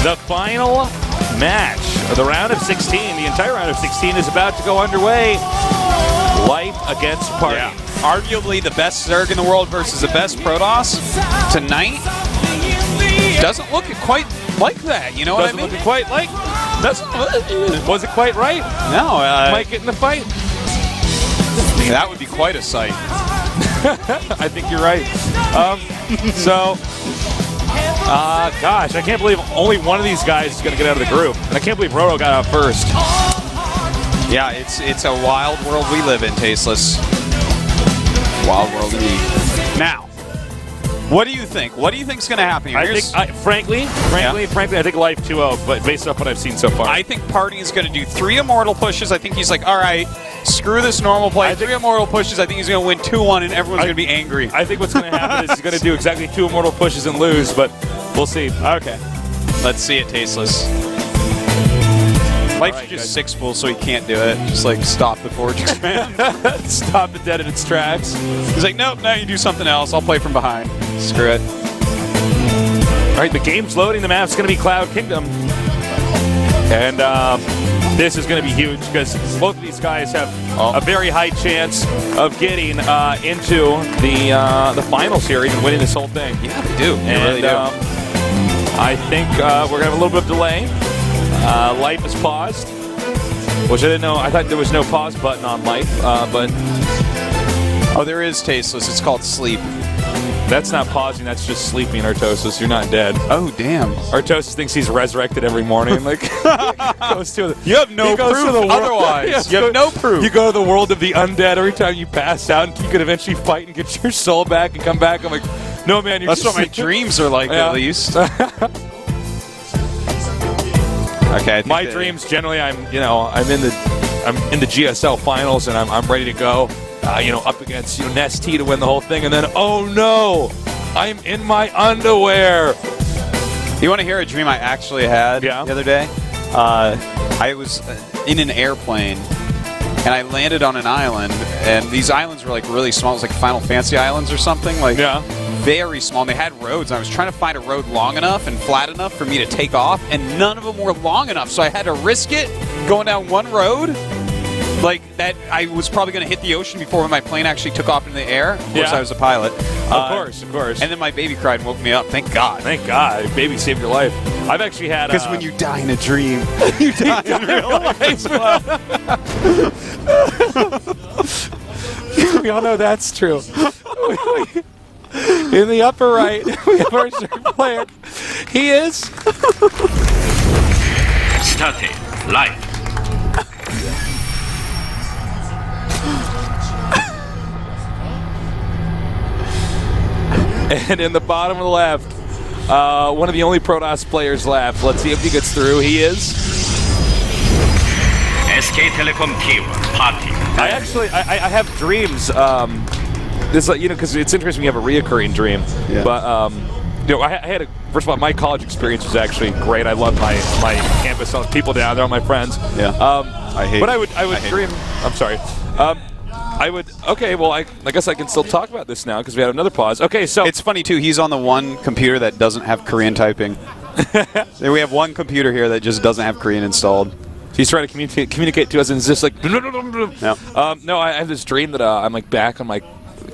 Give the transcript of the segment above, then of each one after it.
The final match of the round of 16, the entire round of 16 is about to go underway. Life against Party. Yeah. Arguably the best Zerg in the world versus the best Protoss tonight. Doesn't look quite like that, you know what I mean? Doesn't look quite like. Was it quite right? No. Might get in the fight. That would be quite a sight. I think you're right. Gosh, I can't believe only one of these guys is going to get out of the group. And I can't believe Roto got out first. Yeah, it's a wild world we live in, Tasteless. Wild world indeed. Now, what do you think? What do you think's going to happen here? Frankly, I think Life 2-0, but based off what I've seen so far. I think Party is going to do 3 Immortal pushes. I think he's like, all right, screw this normal play. 3 Immortal pushes. I think he's going to win 2-1, and everyone's going to be angry. I think what's going to happen is he's going to do exactly 2 Immortal pushes and lose, but we'll see. Okay. Let's see it, Tasteless. Life's just 6 full, so he can't do it. Just like stop the Fortress Man. Stop the dead in its tracks. He's like, nope, now you do something else. I'll play from behind. Screw it. All right, the game's loading. The map's going to be Cloud Kingdom. And this is going to be huge because both of these guys have a very high chance of getting into the finals here, even winning this whole thing. Yeah, they do. They really do. I think we're going to have a little bit of delay. Life is paused, which I didn't know. I thought there was no pause button on Life, but... Oh, there is, Tasteless. It's called sleep. That's not pausing, that's just sleeping, Artosis. You're not dead. Oh, damn. Artosis thinks he's resurrected every morning. Like, goes to you have no proof otherwise. Yes, you have no proof. You go to the world of the undead every time you pass out, and you could eventually fight and get your soul back and come back. I'm like, no, man, you're That's what my dreams are like, at least. Okay. My dreams generally, I'm in the GSL finals and I'm ready to go. Up against Nestea to win the whole thing, and then oh no, I'm in my underwear. You want to hear a dream I actually had the other day? I was in an airplane and I landed on an island, and these islands were like really small. It was like Final Fantasy Islands or something, like very small. And they had roads. And I was trying to find a road long enough and flat enough for me to take off, and none of them were long enough. So I had to risk it going down one road. Like that, I was probably going to hit the ocean before my plane actually took off into the air. Of course, I was a pilot. Of course. And then my baby cried and woke me up. Thank God. Thank God. Baby saved your life. I've actually had... Because when you die in a dream, you die in real life as well. We all know that's true. In the upper right, we have our Zerg player. He is... Started. Live. And in the bottom of the left, one of the only Protoss players left. Let's see if he gets through. He is. SK Telecom team Party. I have dreams. This, because it's interesting. We have a reoccurring dream. Yeah. But I had first of all, my college experience was actually great. I loved my campus. All the people down there, all my friends. Yeah. But I would dream. I'm sorry. Okay, well, I guess I can still talk about this now because we had another pause. Okay, so... It's funny, too. He's on the one computer that doesn't have Korean typing. We have one computer here that just doesn't have Korean installed. So he's trying to communicate to us, and it's just like... No, I have this dream that I'm like back on my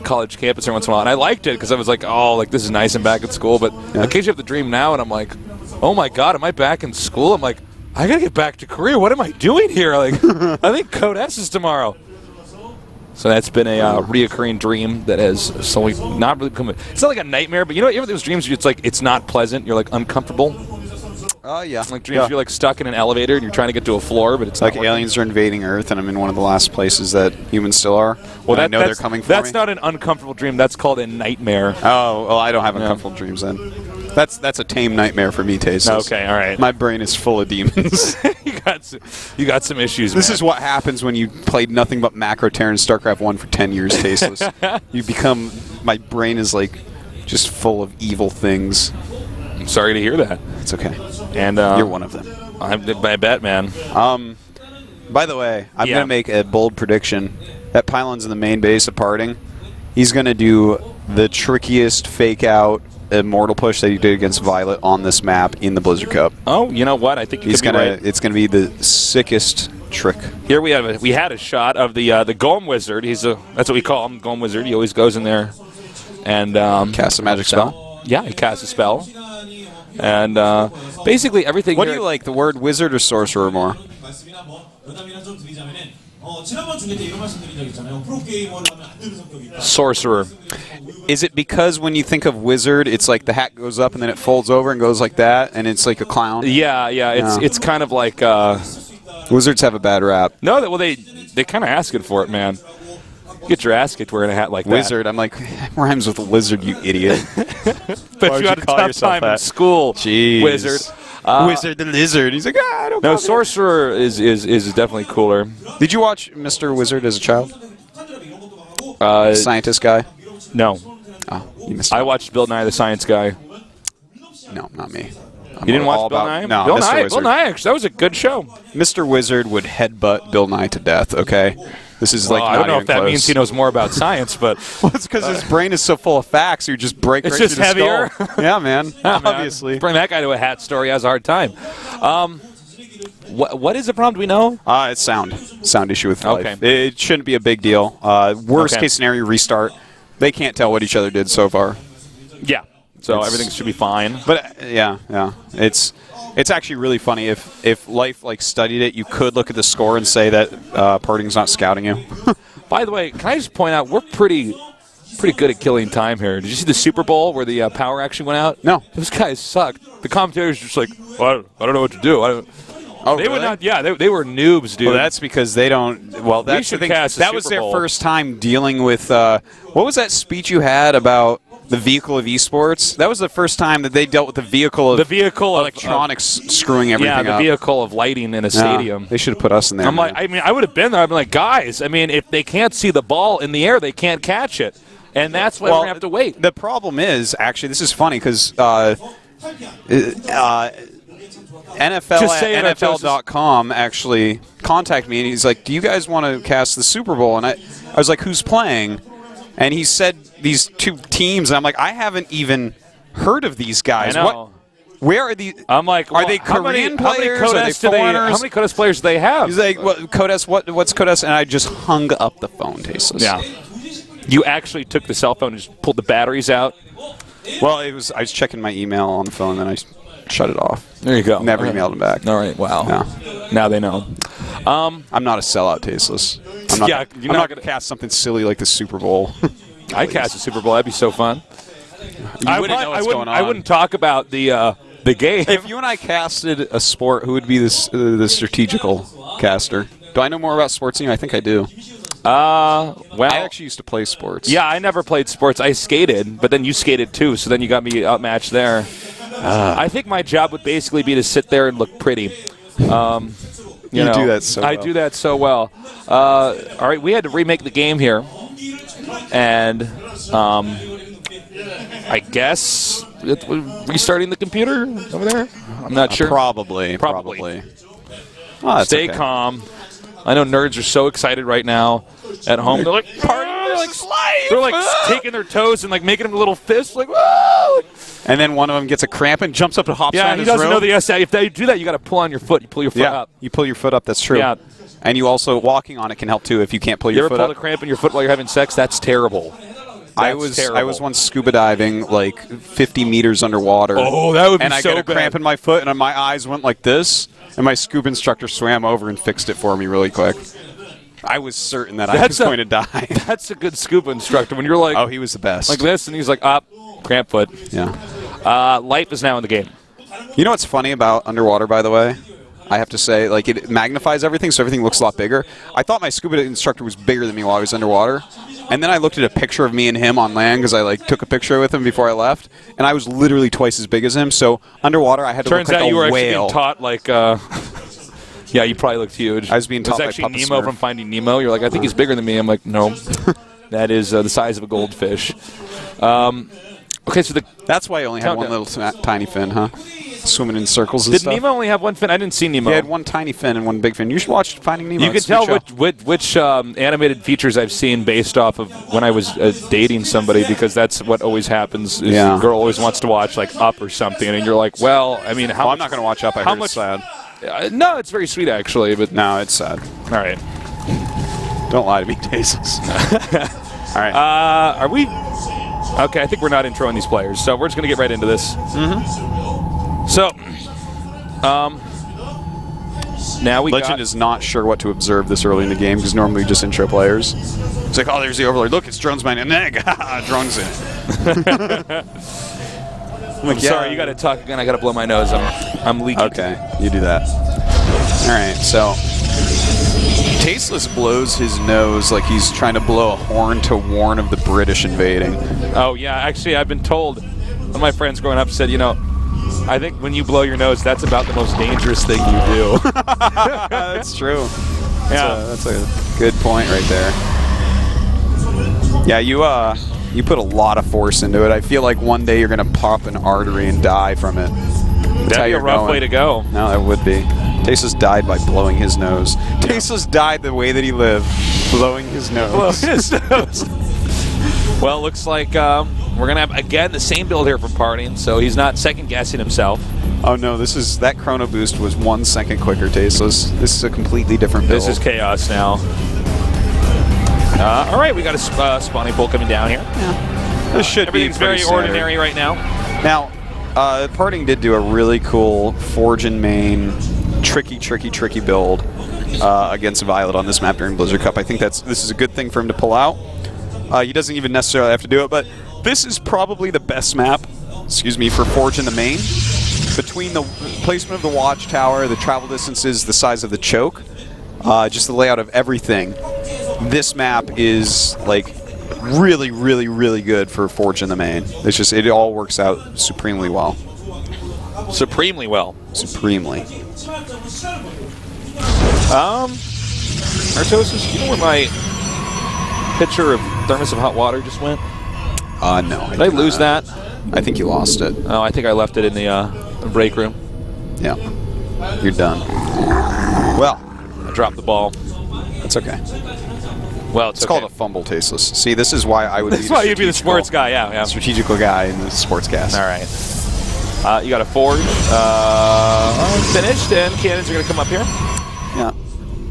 college campus every once in a while, and I liked it because I was like, oh, like this is nice, I'm back at school. But occasionally I have the dream now, and I'm like, oh my God, am I back in school? I'm like, I gotta get back to Korea. What am I doing here? Like, I think Code S is tomorrow. So that's been a reoccurring dream that has slowly not really become it's not like a nightmare, but you ever those dreams where it's like it's not pleasant, you're like uncomfortable? Oh, yeah. Like dreams you're like stuck in an elevator and you're trying to get to a floor, but it's like not aliens are invading Earth and I'm in one of the last places that humans still are. Well, I know they're coming for me. That's not an uncomfortable dream, that's called a nightmare. Oh, well, I don't have uncomfortable dreams then. That's a tame nightmare for me, Tasteless. Okay, all right. My brain is full of demons. you got some issues, This is what happens when you played nothing but Macro Terran StarCraft 1 for 10 years, Tasteless. My brain is like just full of evil things. I'm sorry to hear that. It's okay. And you're one of them. I bet, man. By the way, I'm going to make a bold prediction. That pylon's in the main base of Parting. He's going to do the trickiest fake out immortal push that he did against Violet on this map in the Blizzard Cup. Oh, you know what? I think he's gonna. Right. It's gonna be the sickest trick. Here we had a shot of the Golem Wizard. That's what we call him, Golem Wizard. He always goes in there and casts a magic spell. Yeah, he casts a spell. And basically everything. What do you like, the word wizard or sorcerer more? Sorcerer. Is it because when you think of wizard, it's like the hat goes up and then it folds over and goes like that, and it's like a clown? Yeah. It's kind of like wizards have a bad rap. No, well they kind of asking for it, man. Get your ass kicked wearing a hat like wizard. that. I'm like, rhymes with lizard, you idiot. But you had a tough time in school. Jeez. Wizard. Wizard the lizard. He's like, I don't know. No, sorcerer is definitely cooler. Did you watch Mr. Wizard as a child? Scientist guy? No. Oh, you missed out. I watched Bill Nye the Science Guy. No, not me. You didn't watch Bill Nye? No, Bill Mr. Nye. Wizard. Bill Nye, actually, that was a good show. Mr. Wizard would headbutt Bill Nye to death, okay? This is like I don't know if that means he knows more about science, but well, it's because his brain is so full of facts. You just break. It's right just through the heavier. Skull. Yeah, man. Obviously. Man. Bring that guy to a hat store. He has a hard time. What is the problem? Do we know? It's sound issue with life. Okay. It shouldn't be a big deal. Worst case scenario, restart. They can't tell what each other did so far. Yeah. So everything should be fine. But yeah. It's actually really funny. If life studied it, you could look at the score and say that Parting's not scouting you. By the way, can I just point out we're pretty good at killing time here. Did you see the Super Bowl where the power actually went out? No. Those guys sucked. The commentators were just like, well, I don't know what to do. They really? would not. Yeah, they were noobs, dude. Well, that's because they don't. Well, that's the thing. That was their first time dealing with. What was that speech you had about the vehicle of esports? That was the first time that they dealt with the vehicle of electronics screwing everything up. Yeah, the vehicle of lighting in a stadium. They should have put us in there. I'm like, I would have been there. I'd be like, guys, if they can't see the ball in the air, they can't catch it, and that's why we're gonna have to wait. The problem is actually, this is funny because NFL.com actually contacted me, and he's like, do you guys want to cast the Super Bowl? And I was like, who's playing? And he said these two teams, and I'm like, I haven't even heard of these guys. I know. Where are these? I'm like, are they Korean players? Are they foreigners? How many Codes players do they have? He's like, Codes, what's Codes? And I just hung up the phone, Tasteless. Yeah. You actually took the cell phone and just pulled the batteries out? Well, I was checking my email on the phone, and then I shut it off. There you go. Never emailed him back. All right. Wow. Yeah. Now they know. I'm not a sellout, Tasteless. I'm not going to cast something silly like the Super Bowl. I'd cast the Super Bowl. That'd be so fun. You wouldn't know what's going on. I wouldn't talk about the game. If you and I casted a sport, who would be the strategical caster? Do I know more about sports than you? I think I do. Well, I actually used to play sports. Yeah, I never played sports. I skated, but then you skated too, so then you got me outmatched there. I think my job would basically be to sit there and look pretty. You do that so well. I do that so well. All right, we had to remake the game here, and I guess restarting the computer over there. I'm not sure. Probably. Oh, Stay calm. I know nerds are so excited right now at home. They're like partying. They're like taking their toes and like making them little fists. Like, whoa! And then one of them gets a cramp and jumps up and hops on his rope. Yeah, he doesn't know the SI. If they do that, you got to pull on your foot. You pull your foot up. You pull your foot up. That's true. Yeah. And you also, walking on it can help too if you can't pull your foot up. You ever pull a cramp in your foot while you're having sex? That's terrible. I was once scuba diving like 50 meters underwater. Oh, that would be so bad. And I got a cramp in my foot, and my eyes went like this, and my scuba instructor swam over and fixed it for me really quick. I was certain that I was going to die. That's a good scuba instructor. When you're like, oh, he was the best. Like this, and he's like, cramp foot. Yeah. Life is now in the game. You know what's funny about underwater, by the way? I have to say, it magnifies everything, so everything looks a lot bigger. I thought my scuba instructor was bigger than me while I was underwater. And then I looked at a picture of me and him on land because I took a picture with him before I left, and I was literally twice as big as him. So underwater, I had to look like a whale. Turns out you were actually being taught yeah, you probably looked huge. I was being taught by actually Nemo from Finding Nemo. You're like, I think he's bigger than me. I'm like, no, that is the size of a goldfish. Okay, so that's why I only had one little tiny fin, huh? swimming in circles and Did stuff. Nemo only have one fin? I didn't see Nemo. He had one tiny fin and one big fin. You should watch Finding Nemo. You can tell which animated features I've seen based off of when I was dating somebody, because that's what always happens. Is the girl always wants to watch like Up or something, and you're like, well, I mean, how much, I'm not going to watch Up. I heard it's sad. No, it's very sweet actually, but no, it's sad. All right, don't lie to me, Tasteless. All right. Are we? Okay, I think we're not introing these players, so we're just going to get right into this. So, now Legend is not sure what to observe this early in the game, because normally we just intro players. It's like, oh, there's the Overlord. Look, it's Drone's man. And then, Drone's in. I'm sorry, you got to talk again. I got to blow my nose. I'm leaking. Okay, you do that. All right, so Tasteless blows his nose like he's trying to blow a horn to warn of the British invading. Oh, yeah. Actually, I've been told, one of my friends growing up said, you know, I think when you blow your nose, that's about the most dangerous thing you do. That's true. Yeah. That's a good point right there. Yeah, you put a lot of force into it. I feel like one day you're going to pop an artery and die from it. That'd be a rough way to go. No, that would be. Tasteless died by blowing his nose. Tasteless died the way that he lived, blowing his nose. Blow his nose. Well, looks like we're going to have, again, the same build here from Parting, so he's not second-guessing himself. Oh, no, that Chrono Boost was 1 second quicker, Tasteless. This is a completely different build. This is chaos now. All right, we got a spawning pool coming down here. Yeah. This should be Everything's very ordinary right now. Now, Parting did do a really cool Forge and Main, tricky build against Violet on this map during Blizzard Cup. I think this is a good thing for him to pull out. He doesn't even necessarily have to do it, but this is probably the best map, for Forge in the main. Between the placement of the watchtower, the travel distances, the size of the choke, just the layout of everything, this map is like really, really, really good for Forge in the main. It's just, it all works out supremely well. Supremely well. Supremely. Artosis, do you know where my pitcher of thermos of hot water just went? No. Did I lose that? I think you lost it. Oh, I think I left it in the break room. Yeah. You're done. Well, I dropped the ball. That's okay. Well, it's called a fumble, Tasteless. See, this is why I would That's why you'd be the sports guy, yeah. Strategical guy in the sportscast. All right. You got a Forge finished, and cannons are going to come up here. Yeah.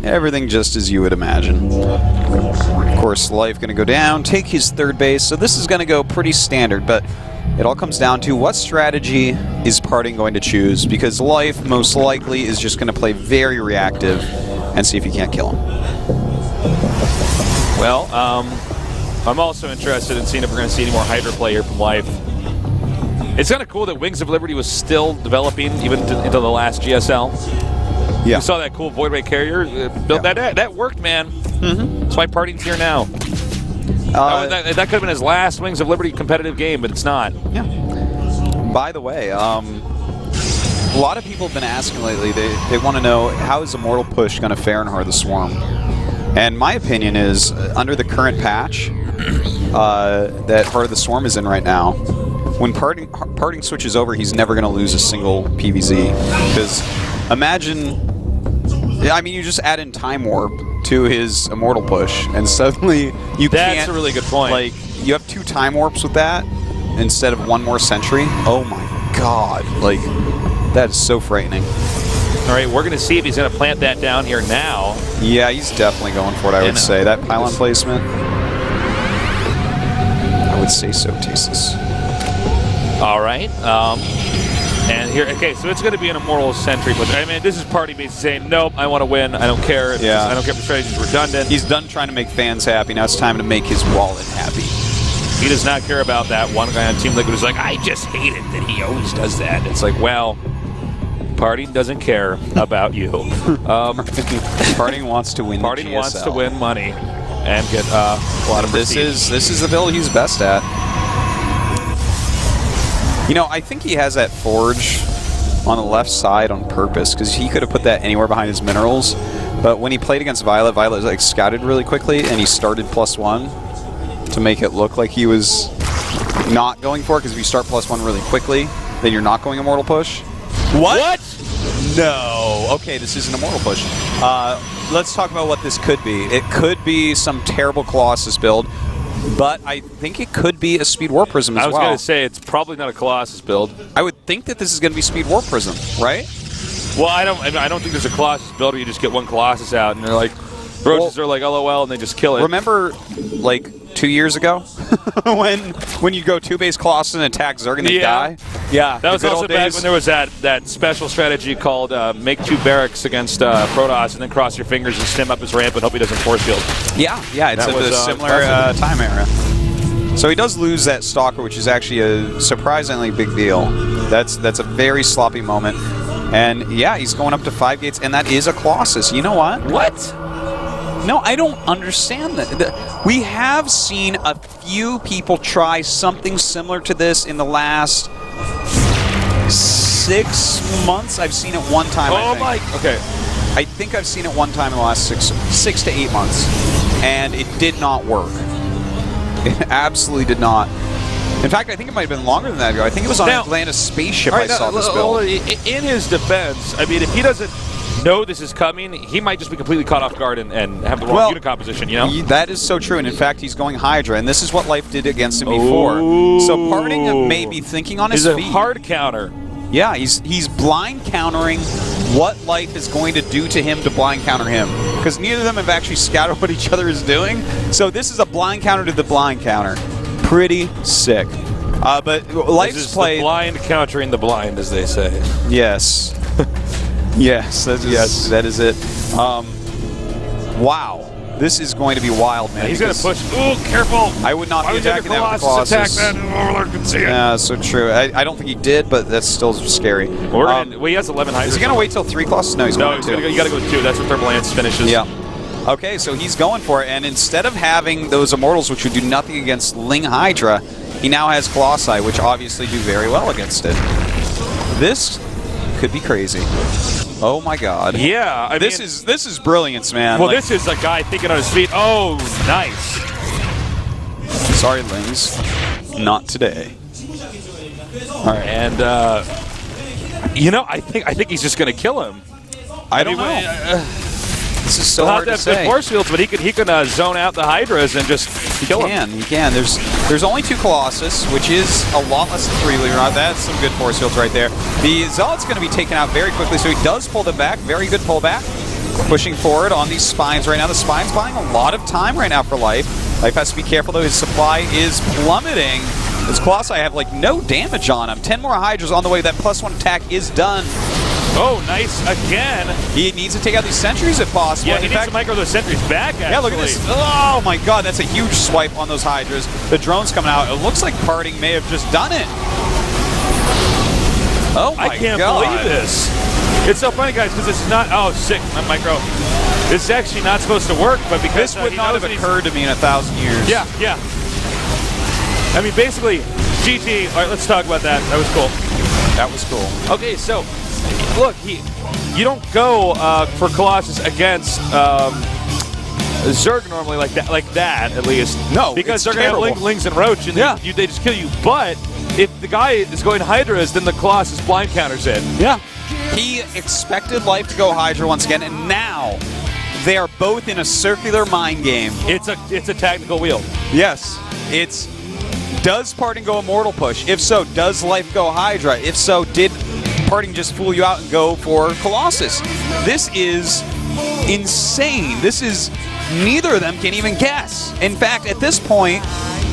Everything just as you would imagine. Of course, Life going to go down, take his third base. So this is going to go pretty standard, but it all comes down to what strategy is Parting going to choose, because Life most likely is just going to play very reactive and see if he can't kill him. Well, I'm also interested in seeing if we're going to see any more Hydra play here from Life. It's kind of cool that Wings of Liberty was still developing even into the last GSL. Yeah. You saw that cool Void Ray Carrier build. That worked, man. That's why Parting's here now. That could have been his last Wings of Liberty competitive game, but it's not. Yeah. By the way, a lot of people have been asking lately, they want to know, how is Immortal Push going to fare in Heart of the Swarm? And my opinion is, under the current patch that Heart of the Swarm is in right now, when Parting switches over, he's never going to lose a single PvZ. Because imagine, I mean, you just add in Time Warp to his Immortal Push, and suddenly you can't... That's a really good point. Like, you have 2 Time Warps with that instead of 1 more Sentry. Oh my god. Like, that is so frightening. All right, we're going to see if he's going to plant that down here now. Yeah, he's definitely going for it, I would say. That pylon placement, I would say so, Tasteless. All right. And here, okay, so it's going to be an Immortal Sentry. But I mean, this is Party basically saying, nope, I want to win. I don't care. I don't care if the strategy is redundant. He's done trying to make fans happy. Now it's time to make his wallet happy. He does not care about that. One guy on Team Liquid was like, I just hate it that he always does that. It's like, well, Parting doesn't care about you. Parting wants to win. Parting wants to win money and get a lot of prestige. This is the build he's best at. You know, I think he has that Forge on the left side on purpose, because he could have put that anywhere behind his minerals. But when he played against Violet, Violet like scouted really quickly, and he started +1 to make it look like he was not going for it. Because if you start +1 really quickly, then you're not going Immortal Push. What? No. Okay, this is an immortal push. Let's talk about what this could be. It could be some terrible Colossus build, but I think it could be a Speed War Prism as well. I was going to say, it's probably not a Colossus build. I would think that this is going to be Speed War Prism, right? Well, I don't think there's a Colossus build where you just get one Colossus out and they're like, Roaches are like, LOL, and they just kill it. Remember, like, 2 years ago when you go 2-base Colossus and attack Zerg and they die? Yeah. That was also back when there was that special strategy called make 2 barracks against Protoss and then cross your fingers and stim up his ramp and hope he doesn't force field. Yeah, it's a similar time era. So he does lose that Stalker, which is actually a surprisingly big deal. That's a very sloppy moment. And yeah, he's going up to 5 gates, and that is a Colossus. You know what? What? No, I don't understand that. We have seen a few people try something similar to this in the last 6 months. I've seen it one time. Okay. I think I've seen it one time in the last 6 to 8 months, and it did not work. It absolutely did not. In fact, I think it might have been longer than that ago. I think it was on an Atlantis spaceship I saw this build. In his defense, I mean, if he doesn't know this is coming, he might just be completely caught off guard and have the wrong unit composition, you know? That is so true, and in fact, he's going Hydra, and this is what Life did against him before. So Parting may be thinking on his feet. He's a hard counter. Yeah, he's blind countering what Life is going to do to him to blind counter him. Because neither of them have actually scouted what each other is doing. So this is a blind counter to the blind counter. Pretty sick. But Life's play... the blind countering the blind, as they say. Yes. Yes, that is it. Wow. This is going to be wild, man. He's going to push. Ooh, careful. I would not be attacking that with Colossus. Attack that Overlord can see it. Yeah, so true. I don't think he did, but that's still scary. Well, he has 11 Hydras. Is he going to wait till 3 Colossus? No, he's going to 2. You got to go with 2. That's what Thermal Lance finishes. Yeah. Okay, so he's going for it, and instead of having those Immortals, which would do nothing against Ling Hydra, he now has Colossi, which obviously do very well against it. This could be crazy. Oh my God! Yeah, this is brilliance, man. Well, this is a guy thinking on his feet. Oh, nice. Sorry, Lings, not today. All right, and you know, I think he's just going to kill him. I don't know. This is so hard to say. Force fields, but he can zone out the Hydras and just kill him. He can. There's only 2 Colossus, which is a lot less than 3, believe it or not. That's some good force fields right there. The Zealot's going to be taken out very quickly, so he does pull them back. Very good pullback. Pushing forward on these Spines right now. The Spines buying a lot of time right now for Life. Life has to be careful, though. His supply is plummeting. His Colossi have, like, no damage on him. 10 more Hydras on the way. That +1 attack is done. Oh, nice again. He needs to take out these sentries if possible. Yeah, he needs to micro those sentries back, actually. Yeah, look at this. Oh, my God. That's a huge swipe on those Hydras. The drone's coming out. It looks like Parting may have just done it. Oh, my God. I can't believe this. It's so funny, guys, because this is not... Oh, sick. My micro. This is actually not supposed to work, but because... This would not have occurred to me in 1,000 years. Yeah. I mean, basically, GG. All right, let's talk about that. That was cool. That was cool. Okay, so... Look, you don't go for Colossus against Zerg normally like that at least. No, because they're going to have Lings and Roach, and they just kill you. But if the guy is going Hydras, then the Colossus blind counters in. Yeah. He expected Life to go Hydra once again, and now they are both in a circular mind game. It's a tactical wheel. Yes. Does Parting go Immortal push? If so, does Life go Hydra? If so, did Parting just fool you out and go for Colossus? This is insane. This is... Neither of them can even guess. In fact, at this point,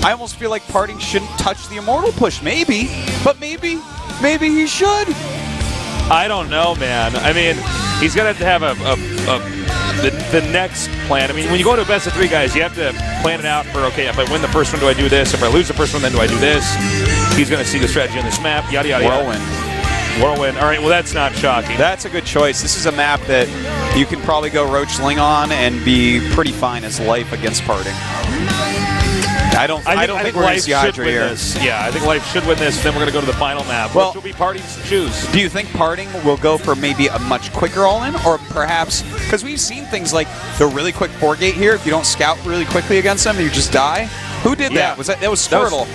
I almost feel like Parting shouldn't touch the Immortal push. Maybe. But maybe he should. I don't know, man. I mean, he's going to have the next plan. I mean, when you go into a best of 3, guys, you have to plan it out for, okay, if I win the first one, do I do this? If I lose the first one, then do I do this? He's going to see the strategy on this map, yada, yada, yada. Whirlwind. All right, well, that's not shocking. That's a good choice. This is a map that you can probably go Roach Ling on and be pretty fine as Life against Parting. I don't think we're going to see Hydra here. Yeah, I think Life should win this. Then we're going to go to the final map, which will be Parting's to choose. Do you think Parting will go for maybe a much quicker all-in? Or perhaps, because we've seen things like the really quick 4-gate here. If you don't scout really quickly against them, you just die. Who did that? That was Squirtle.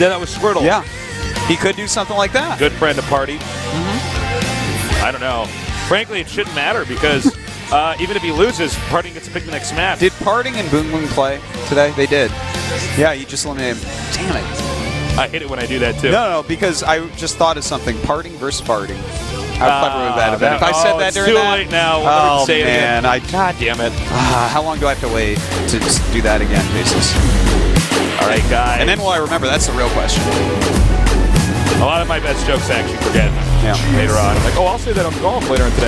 That was Squirtle. Yeah. He could do something like that. Good friend of Party. I don't know. Frankly, it shouldn't matter because even if he loses, Parting gets to pick the next match. Did Parting and Boom Boom play today? They did. Yeah, you just eliminated him. Damn it. I hate it when I do that too. No, because I just thought of something. Parting versus Parting. How clever would that have been? If I said that during too that? late now. We'll say man. it again. God damn it. How long do I have to wait to just do that again, Faces? All right, guys. And then will I remember? That's the real question. A lot of my best jokes I actually forget Yeah. later on. I'm like, oh, I'll say that on golf later on today.